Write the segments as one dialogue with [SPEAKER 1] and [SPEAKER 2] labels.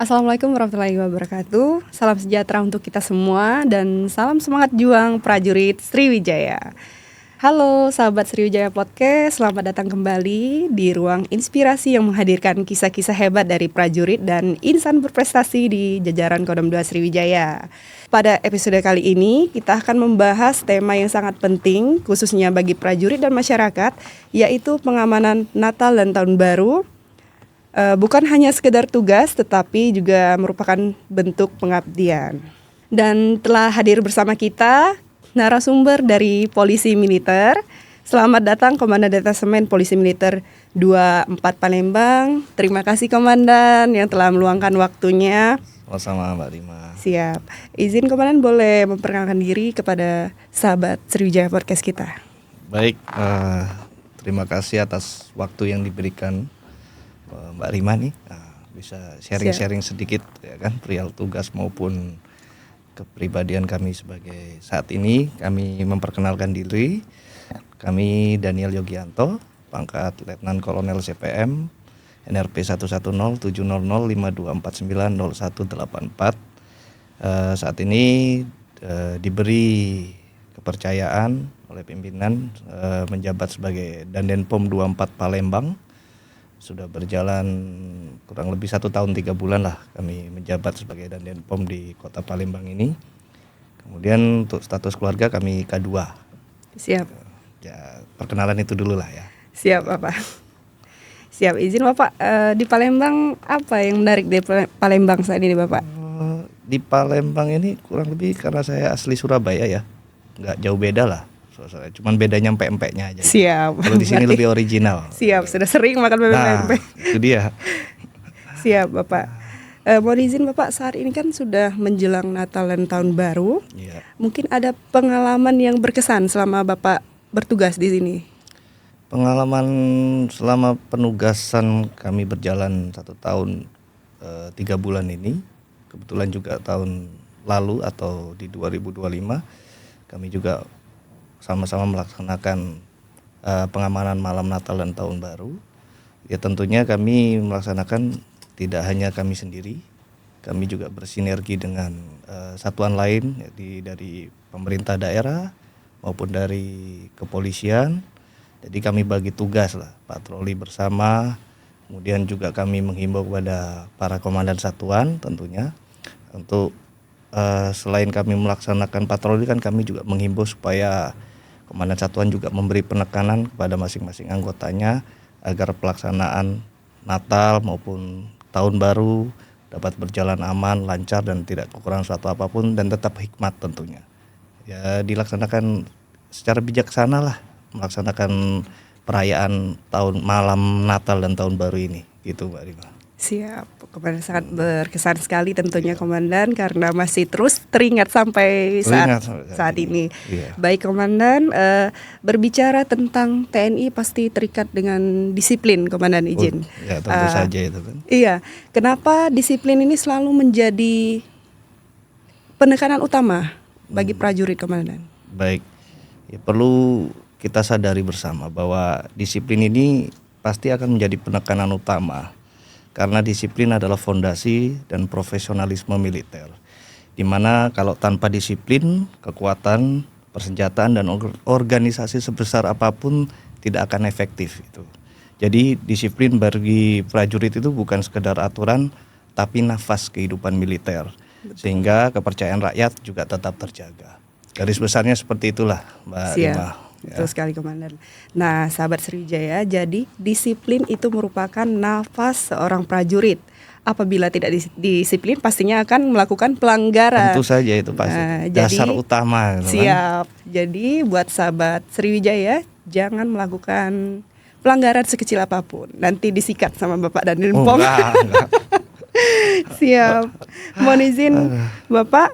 [SPEAKER 1] Assalamualaikum warahmatullahi wabarakatuh. Salam sejahtera untuk kita semua dan salam semangat juang prajurit Sriwijaya. Halo sahabat Sriwijaya Podcast, selamat datang kembali di ruang inspirasi yang menghadirkan kisah-kisah hebat dari prajurit dan insan berprestasi di jajaran Kodam 2 Sriwijaya. Pada episode kali ini kita akan membahas tema yang sangat penting khususnya bagi prajurit dan masyarakat, yaitu pengamanan Natal dan Tahun Baru. Bukan hanya sekedar tugas, tetapi juga merupakan bentuk pengabdian. Dan telah hadir bersama kita narasumber dari Polisi Militer. Selamat datang Komandan Detasemen Polisi Militer 24 Palembang. Terima kasih Komandan yang telah meluangkan waktunya.
[SPEAKER 2] Sama Mbak Rima.
[SPEAKER 1] Siap. Izin Komandan boleh memperkenalkan diri kepada sahabat Sriwijaya Podcast kita.
[SPEAKER 2] Baik, terima kasih atas waktu yang diberikan Mbak Rima nih, bisa sharing-sharing sedikit ya kan, perihal tugas maupun kepribadian kami sebagai saat ini. Kami memperkenalkan diri, kami Daniel Yogianto, pangkat Letnan Kolonel CPM, NRP 110-700-5249-0184. Saat ini diberi kepercayaan oleh pimpinan menjabat sebagai Dandenpom 24 Palembang. Sudah berjalan kurang lebih 1 tahun 3 bulan lah kami menjabat sebagai Dandenpom di kota Palembang ini. Kemudian untuk status keluarga kami K2.
[SPEAKER 1] Siap.
[SPEAKER 2] Ya, perkenalan itu dulu lah ya.
[SPEAKER 1] Siap Bapak. Siap, izin Bapak, di Palembang apa yang menarik di Palembang saat ini Bapak?
[SPEAKER 2] Di Palembang ini kurang lebih karena saya asli Surabaya ya, nggak jauh beda lah. Cuman bedanya empek-empeknya aja.
[SPEAKER 1] Siap.
[SPEAKER 2] Kalau di sini lebih original.
[SPEAKER 1] Siap, sudah sering makan pempek-pempek.
[SPEAKER 2] Itu dia.
[SPEAKER 1] Siap, Bapak. Mohon izin Bapak, saat ini kan sudah menjelang Natal dan Tahun Baru.
[SPEAKER 2] Iya.
[SPEAKER 1] Mungkin ada pengalaman yang berkesan selama Bapak bertugas di sini.
[SPEAKER 2] Pengalaman selama penugasan kami berjalan 1 tahun 3 bulan ini. Kebetulan juga tahun lalu atau di 2025 kami juga sama-sama melaksanakan pengamanan malam Natal dan Tahun Baru. Ya tentunya kami melaksanakan tidak hanya kami sendiri, kami juga bersinergi dengan satuan lain dari pemerintah daerah maupun dari kepolisian. Jadi kami bagi tugas lah, patroli bersama. Kemudian juga kami menghimbau kepada para komandan satuan tentunya untuk selain kami melaksanakan patroli kan kami juga menghimbau supaya komandan satuan juga memberi penekanan kepada masing-masing anggotanya agar pelaksanaan Natal maupun Tahun Baru dapat berjalan aman, lancar dan tidak kekurangan suatu apapun dan tetap hikmat tentunya. Ya dilaksanakan secara bijaksana lah melaksanakan perayaan malam Natal dan Tahun Baru ini gitu Mbak Rima.
[SPEAKER 1] Siap, Komandan sangat berkesan sekali tentunya Komandan karena masih terus teringat sampai saat ini.
[SPEAKER 2] Iya.
[SPEAKER 1] Baik Komandan, berbicara tentang TNI pasti terikat dengan disiplin Komandan izin.
[SPEAKER 2] Ya tentu saja itu kan.
[SPEAKER 1] Iya, kenapa disiplin ini selalu menjadi penekanan utama bagi prajurit Komandan?
[SPEAKER 2] Baik, ya, perlu kita sadari bersama bahwa disiplin ini pasti akan menjadi penekanan utama. Karena disiplin adalah fondasi dan profesionalisme militer. Di mana kalau tanpa disiplin, kekuatan, persenjataan dan organisasi sebesar apapun tidak akan efektif itu. Jadi disiplin bagi prajurit itu bukan sekedar aturan, tapi nafas kehidupan militer. Sehingga kepercayaan rakyat juga tetap terjaga. Garis besarnya seperti itulah Mbak Rima.
[SPEAKER 1] Betul sekali Komandan. Nah sahabat Sriwijaya, jadi disiplin itu merupakan nafas seorang prajurit. Apabila tidak disiplin pastinya akan melakukan pelanggaran.
[SPEAKER 2] Tentu saja itu pasti dasar utama.
[SPEAKER 1] Siap. Jadi buat sahabat Sriwijaya jangan melakukan pelanggaran sekecil apapun. Nanti disikat sama Bapak Dandenpom. Siap. Mohon izin Bapak,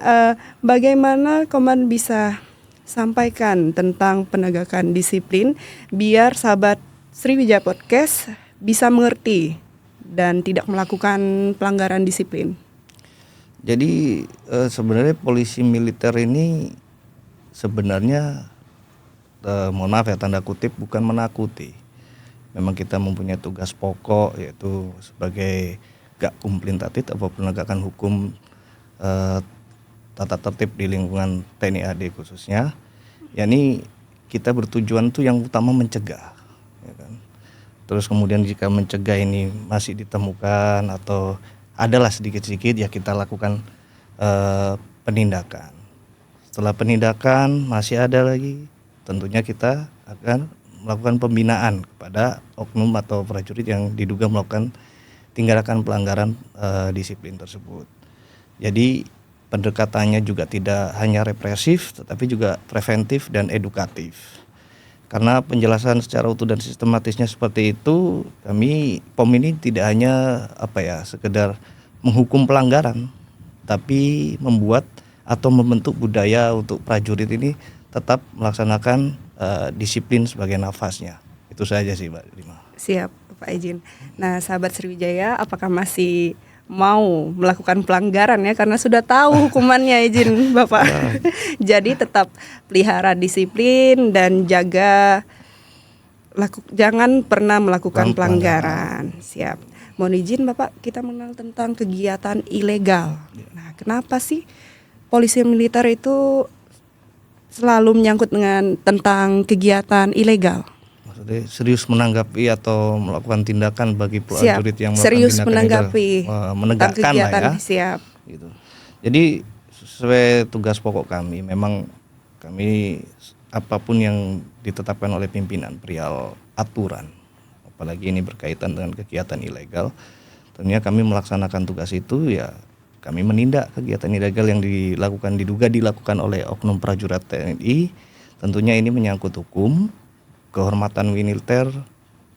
[SPEAKER 1] bagaimana Komandan bisa sampaikan tentang penegakan disiplin biar sahabat Sriwijaya Podcast bisa mengerti dan tidak melakukan pelanggaran disiplin.
[SPEAKER 2] Jadi sebenarnya polisi militer ini sebenarnya mohon maaf ya tanda kutip bukan menakuti. Memang kita mempunyai tugas pokok yaitu sebagai gak kumplitatif atau penegakan hukum tata tertib di lingkungan TNI AD khususnya, yakni kita bertujuan tuh yang utama mencegah, ya kan. Terus kemudian jika mencegah ini masih ditemukan atau adalah sedikit-sedikit, ya kita lakukan penindakan. Setelah penindakan masih ada lagi, tentunya kita akan melakukan pembinaan kepada oknum atau prajurit yang diduga melakukan tindakan pelanggaran disiplin tersebut. Jadi pendekatannya juga tidak hanya represif, tetapi juga preventif dan edukatif. Karena penjelasan secara utuh dan sistematisnya seperti itu, kami POM ini tidak hanya sekedar menghukum pelanggaran, tapi membuat atau membentuk budaya untuk prajurit ini tetap melaksanakan disiplin sebagai nafasnya. Itu saja sih, Mbak Rima.
[SPEAKER 1] Siap, Bapak izin. Nah, sahabat Sriwijaya, apakah masih mau melakukan pelanggaran ya, karena sudah tahu hukumannya, izin Bapak. Jadi tetap pelihara disiplin dan jangan pernah melakukan pelanggaran. Siap. Mohon izin Bapak, kita mengenal tentang kegiatan ilegal. Nah, kenapa sih polisi militer itu selalu menyangkut dengan tentang kegiatan ilegal?
[SPEAKER 2] Serius menanggapi atau melakukan tindakan bagi prajurit yang melakukan
[SPEAKER 1] serius
[SPEAKER 2] tindakan
[SPEAKER 1] menanggapi
[SPEAKER 2] menegakkan lah ya.
[SPEAKER 1] Siap.
[SPEAKER 2] Gitu. Jadi sesuai tugas pokok kami, memang kami apapun yang ditetapkan oleh pimpinan perihal aturan, apalagi ini berkaitan dengan kegiatan ilegal, tentunya kami melaksanakan tugas itu, ya kami menindak kegiatan ilegal yang diduga dilakukan oleh oknum prajurit TNI. Tentunya ini menyangkut hukum, kehormatan militer,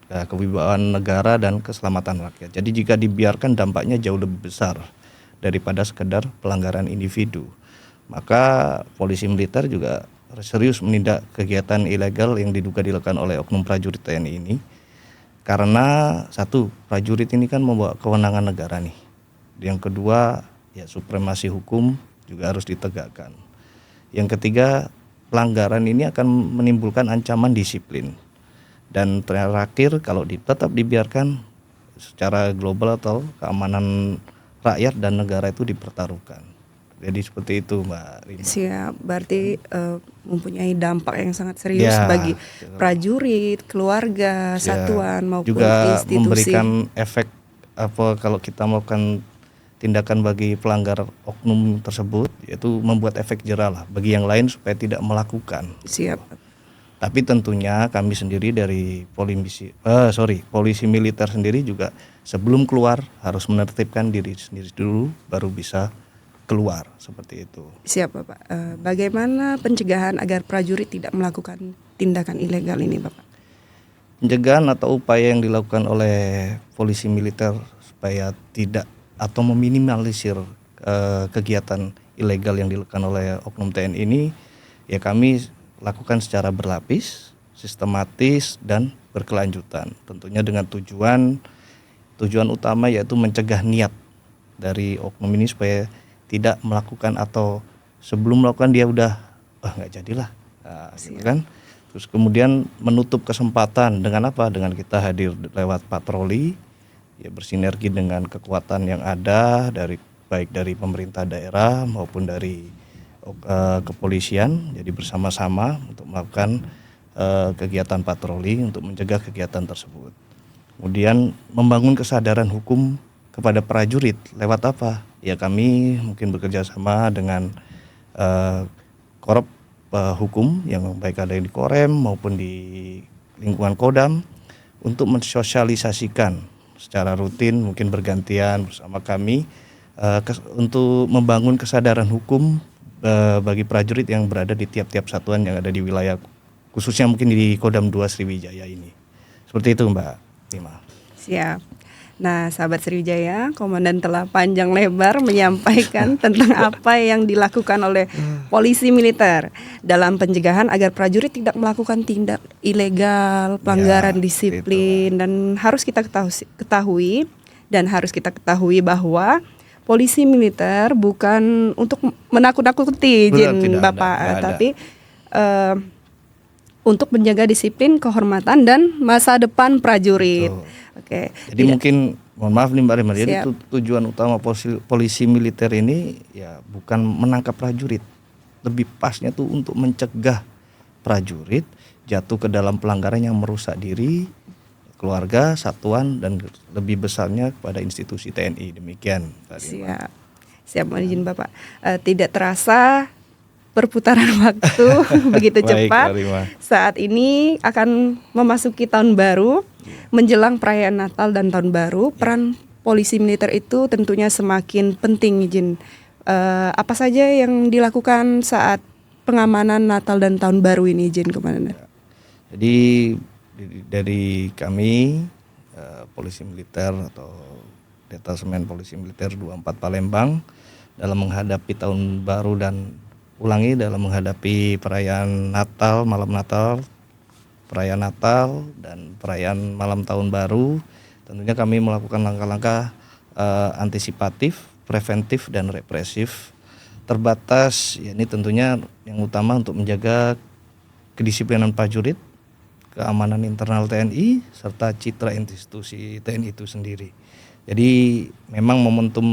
[SPEAKER 2] kewibawaan negara dan keselamatan rakyat. Jadi jika dibiarkan dampaknya jauh lebih besar daripada sekedar pelanggaran individu. Maka polisi militer juga serius menindak kegiatan ilegal yang diduga dilakukan oleh oknum prajurit TNI ini. Karena satu, prajurit ini kan membawa kewenangan negara nih. Yang kedua, ya supremasi hukum juga harus ditegakkan. Yang ketiga, pelanggaran ini akan menimbulkan ancaman disiplin. Dan terakhir, kalau tetap dibiarkan, secara global atau keamanan rakyat dan negara itu dipertaruhkan. Jadi seperti itu, Mbak Rima.
[SPEAKER 1] Siap, berarti mempunyai dampak yang sangat serius bagi prajurit, keluarga, satuan maupun
[SPEAKER 2] juga
[SPEAKER 1] institusi.
[SPEAKER 2] Memberikan efek kalau kita melakukan tindakan bagi pelanggar oknum tersebut, yaitu membuat efek jerah lah bagi yang lain supaya tidak melakukan.
[SPEAKER 1] Siap.
[SPEAKER 2] Tapi tentunya kami sendiri dari polisi militer sendiri juga sebelum keluar harus menertibkan diri sendiri dulu, baru bisa keluar, seperti itu.
[SPEAKER 1] Siap Bapak. Bagaimana pencegahan agar prajurit tidak melakukan tindakan ilegal ini Bapak?
[SPEAKER 2] Pencegahan atau upaya yang dilakukan oleh polisi militer supaya tidak atau meminimalisir kegiatan ilegal yang dilakukan oleh oknum TNI ini, ya kami lakukan secara berlapis, sistematis dan berkelanjutan. Tentunya dengan tujuan utama yaitu mencegah niat dari oknum ini supaya tidak melakukan, atau sebelum melakukan dia udah nggak jadilah, gitu kan. Terus kemudian menutup kesempatan dengan apa? Dengan kita hadir lewat patroli, ya bersinergi dengan kekuatan yang ada baik dari pemerintah daerah maupun dari kepolisian. Jadi bersama-sama untuk melakukan kegiatan patroli untuk mencegah kegiatan tersebut. Kemudian membangun kesadaran hukum kepada prajurit lewat apa? Ya kami mungkin bekerja sama dengan korup hukum yang baik ada di Korem maupun di lingkungan Kodam untuk mensosialisasikan secara rutin, mungkin bergantian bersama kami untuk membangun kesadaran hukum bagi prajurit yang berada di tiap-tiap satuan yang ada di wilayah, khususnya mungkin di Kodam 2 Sriwijaya ini. Seperti itu Mbak Rima.
[SPEAKER 1] Siap. Nah, sahabat Sriwijaya, Komandan telah panjang lebar menyampaikan tentang apa yang dilakukan oleh polisi militer dalam pencegahan agar prajurit tidak melakukan tindak ilegal, pelanggaran disiplin, dan harus kita ketahui bahwa polisi militer bukan untuk menakut-nakuti, izin Bapak, tapi untuk menjaga disiplin, kehormatan dan masa depan prajurit.
[SPEAKER 2] Betul.
[SPEAKER 1] Oke.
[SPEAKER 2] Jadi mungkin mohon maaf nih Mbak Rima, jadi
[SPEAKER 1] Siap.
[SPEAKER 2] tujuan utama polisi militer ini ya bukan menangkap prajurit. Lebih pasnya tuh untuk mencegah prajurit jatuh ke dalam pelanggaran yang merusak diri, keluarga, satuan, dan lebih besarnya kepada institusi TNI. Demikian Mbak Rima.
[SPEAKER 1] Siap. Siap, mohon izin Bapak. Tidak terasa perputaran waktu begitu
[SPEAKER 2] Baik,
[SPEAKER 1] cepat.
[SPEAKER 2] Mbak Rima.
[SPEAKER 1] Saat ini akan memasuki tahun baru, menjelang perayaan Natal dan tahun baru. Peran polisi militer itu tentunya semakin penting, izin. Apa saja yang dilakukan saat pengamanan Natal dan tahun baru ini, izin Komandan?
[SPEAKER 2] Jadi dari kami polisi militer atau Detasemen Polisi Militer 24 Palembang dalam menghadapi tahun baru dan dalam menghadapi perayaan Natal, malam Natal, perayaan Natal dan perayaan malam tahun baru, tentunya kami melakukan langkah-langkah antisipatif, preventif dan represif terbatas. Ya, ini tentunya yang utama untuk menjaga kedisiplinan prajurit, keamanan internal TNI serta citra institusi TNI itu sendiri. Jadi memang momentum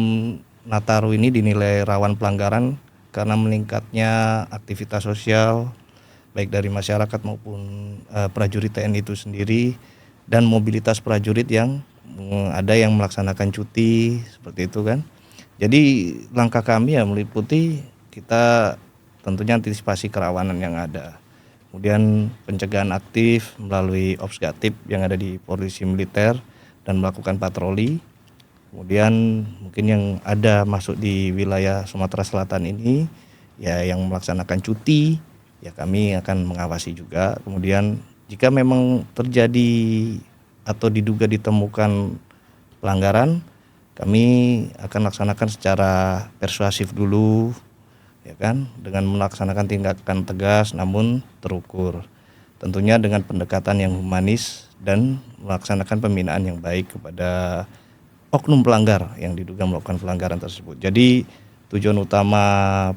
[SPEAKER 2] Nataru ini dinilai rawan pelanggaran karena meningkatnya aktivitas sosial baik dari masyarakat maupun prajurit TNI itu sendiri, dan mobilitas prajurit yang ada yang melaksanakan cuti seperti itu kan. Jadi langkah kami ya meliputi kita tentunya antisipasi kerawanan yang ada. Kemudian pencegahan aktif melalui Opsgatip yang ada di Polisi Militer dan melakukan patroli. Kemudian mungkin yang ada masuk di wilayah Sumatera Selatan ini ya yang melaksanakan cuti ya kami akan mengawasi juga. Kemudian jika memang terjadi atau diduga ditemukan pelanggaran, kami akan laksanakan secara persuasif dulu ya kan, dengan melaksanakan tindakan tegas namun terukur. Tentunya dengan pendekatan yang humanis dan melaksanakan pembinaan yang baik kepada oknum pelanggar yang diduga melakukan pelanggaran tersebut. Jadi tujuan utama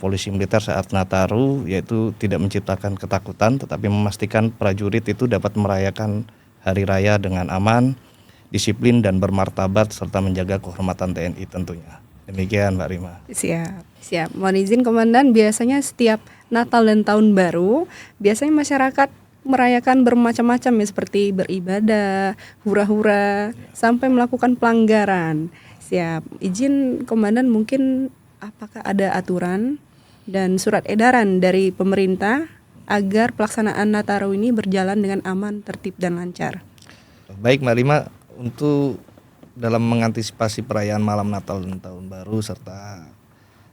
[SPEAKER 2] polisi militer saat Nataru yaitu tidak menciptakan ketakutan, tetapi memastikan prajurit itu dapat merayakan hari raya dengan aman, disiplin dan bermartabat serta menjaga kehormatan TNI tentunya. Demikian Mbak Rima.
[SPEAKER 1] Siap. Mohon izin Komandan, biasanya setiap Natal dan Tahun Baru, biasanya masyarakat merayakan bermacam-macam ya, seperti beribadah, hura-hura, sampai melakukan pelanggaran. Siap. Izin Komandan, mungkin apakah ada aturan dan surat edaran dari pemerintah agar pelaksanaan Nataru ini berjalan dengan aman, tertib dan lancar?
[SPEAKER 2] Baik Mbak Rima, untuk dalam mengantisipasi perayaan malam Natal dan Tahun Baru serta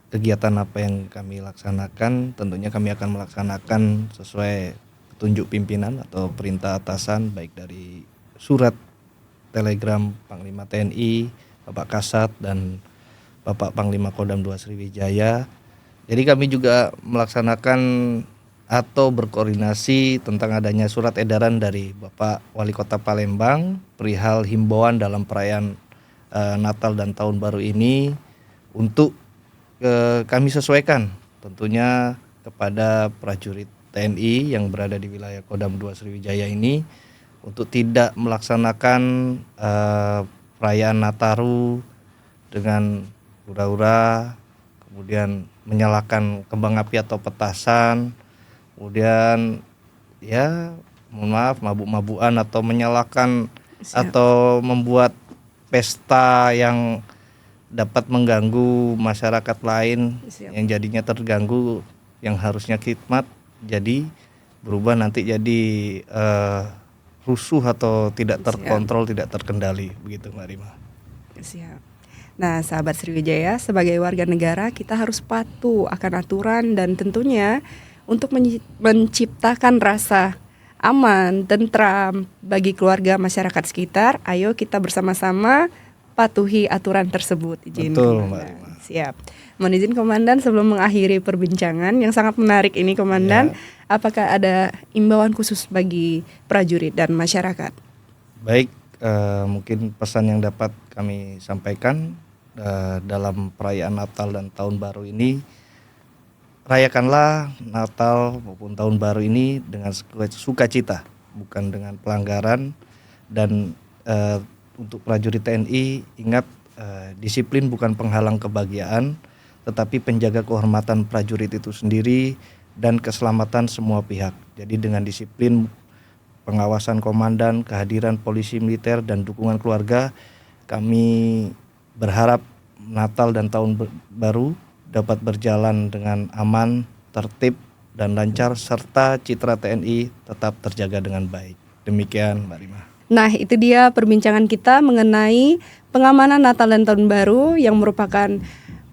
[SPEAKER 2] kegiatan apa yang kami laksanakan, tentunya kami akan melaksanakan sesuai petunjuk pimpinan atau perintah atasan baik dari surat telegram Panglima TNI, Bapak Kasat dan Bapak Panglima Kodam 2 Sriwijaya. Jadi kami juga melaksanakan atau berkoordinasi tentang adanya surat edaran dari Bapak Wali Kota Palembang perihal himbauan dalam perayaan Natal dan Tahun Baru ini untuk kami sesuaikan tentunya kepada prajurit TNI yang berada di wilayah Kodam 2 Sriwijaya ini untuk tidak melaksanakan perayaan Nataru dengan hura-hura, kemudian menyalakan kembang api atau petasan, kemudian ya mohon maaf mabuk-mabukan atau menyalakan atau membuat pesta yang dapat mengganggu masyarakat lain yang jadinya terganggu yang harusnya khidmat jadi berubah nanti jadi rusuh atau tidak terkontrol, tidak terkendali, begitu Mbak Rima.
[SPEAKER 1] Siap. Nah, sahabat Sriwijaya, sebagai warga negara kita harus patuh akan aturan dan tentunya untuk menciptakan rasa aman, tentram bagi keluarga masyarakat sekitar, ayo kita bersama-sama patuhi aturan tersebut. Izin
[SPEAKER 2] Betul Mbak Rima.
[SPEAKER 1] Siap. Mohon izin Komandan, sebelum mengakhiri perbincangan yang sangat menarik ini Komandan, apakah ada imbauan khusus bagi prajurit dan masyarakat?
[SPEAKER 2] Baik, mungkin pesan yang dapat kami sampaikan dalam perayaan Natal dan Tahun Baru ini, rayakanlah Natal maupun Tahun Baru ini dengan sukacita, bukan dengan pelanggaran. Dan untuk prajurit TNI ingat, disiplin bukan penghalang kebahagiaan, tetapi penjaga kehormatan prajurit itu sendiri dan keselamatan semua pihak. Jadi dengan disiplin, pengawasan komandan, kehadiran polisi militer dan dukungan keluarga, kami berharap Natal dan Tahun Baru dapat berjalan dengan aman, tertib, dan lancar, serta citra TNI tetap terjaga dengan baik. Demikian Mbak Rima.
[SPEAKER 1] Nah, itu dia perbincangan kita mengenai pengamanan Natal dan Tahun Baru yang merupakan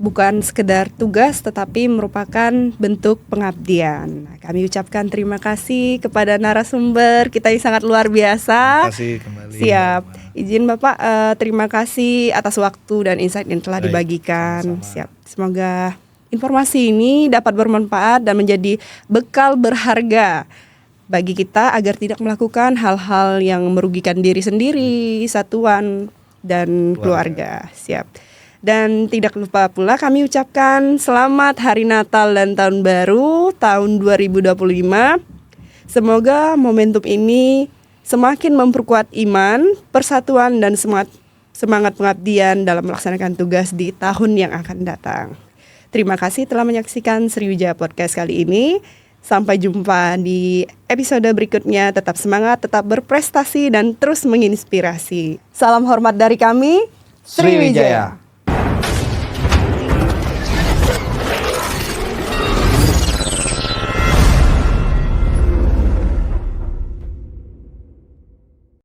[SPEAKER 1] bukan sekedar tugas tetapi merupakan bentuk pengabdian. Nah, kami ucapkan terima kasih kepada narasumber kita yang sangat luar biasa.
[SPEAKER 2] Terima kasih kembali.
[SPEAKER 1] Siap. Izin Bapak, terima kasih atas waktu dan insight yang telah dibagikan.
[SPEAKER 2] Sama-sama.
[SPEAKER 1] Siap. Semoga informasi ini dapat bermanfaat dan menjadi bekal berharga bagi kita agar tidak melakukan hal-hal yang merugikan diri sendiri, satuan, dan keluarga. Siap. Dan tidak lupa pula kami ucapkan selamat Hari Natal dan Tahun Baru tahun 2025. Semoga momentum ini semakin memperkuat iman, persatuan, dan semangat pengabdian dalam melaksanakan tugas di tahun yang akan datang. Terima kasih telah menyaksikan Sriwijaya Podcast kali ini. Sampai jumpa di episode berikutnya. Tetap semangat, tetap berprestasi, dan terus menginspirasi. Salam hormat dari kami, Sriwijaya.